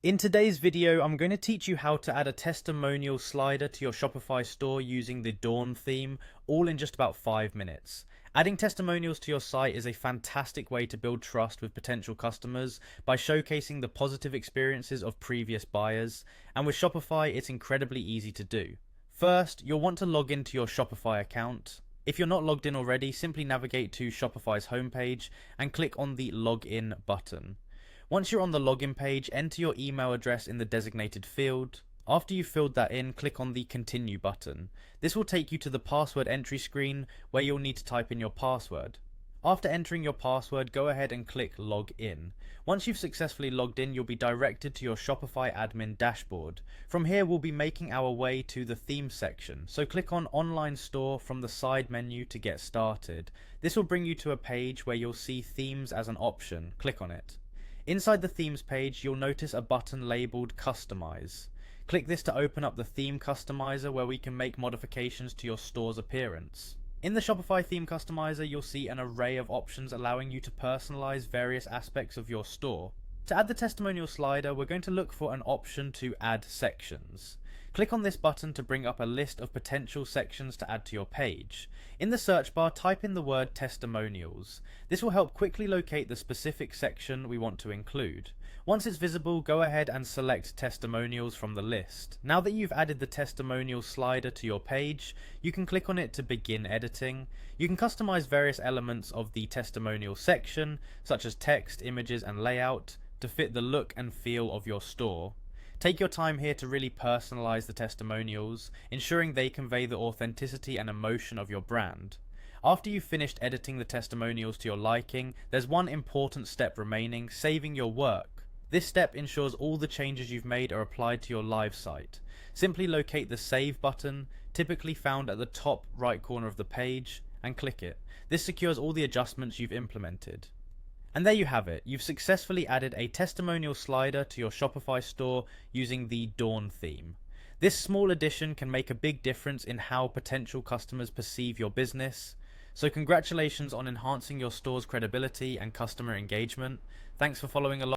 In today's video, I'm going to teach you how to add a testimonial slider to your Shopify store using the Dawn theme, all in just about 5 minutes. Adding testimonials to your site is a fantastic way to build trust with potential customers by showcasing the positive experiences of previous buyers, and with Shopify, it's incredibly easy to do. First, you'll want to log into your Shopify account. If you're not logged in already, simply navigate to Shopify's homepage and click on the Login button. Once you're on the login page, enter your email address in the designated field. After you've filled that in, click on the Continue button. This will take you to the password entry screen where you'll need to type in your password. After entering your password, go ahead and click Log In. Once you've successfully logged in, you'll be directed to your Shopify admin dashboard. From here, we'll be making our way to the Themes section, so click on Online Store from the side menu to get started. This will bring you to a page where you'll see Themes as an option. Click on it. Inside the Themes page, you'll notice a button labeled Customize. Click this to open up the Theme Customizer where we can make modifications to your store's appearance. In the Shopify Theme Customizer, you'll see an array of options allowing you to personalize various aspects of your store. To add the testimonial slider, we're going to look for an option to add sections. Click on this button to bring up a list of potential sections to add to your page. In the search bar, type in the word testimonials. This will help quickly locate the specific section we want to include. Once it's visible, go ahead and select testimonials from the list. Now that you've added the testimonial slider to your page, you can click on it to begin editing. You can customize various elements of the testimonial section, such as text, images, and layout, to fit the look and feel of your store. Take your time here to really personalize the testimonials, ensuring they convey the authenticity and emotion of your brand. After you've finished editing the testimonials to your liking, there's one important step remaining: saving your work. This step ensures all the changes you've made are applied to your live site. Simply locate the Save button, typically found at the top right corner of the page, and click it. This secures all the adjustments you've implemented. And there you have it. You've successfully added a testimonial slider to your Shopify store using the Dawn theme. This small addition can make a big difference in how potential customers perceive your business. So congratulations on enhancing your store's credibility and customer engagement. Thanks for following along.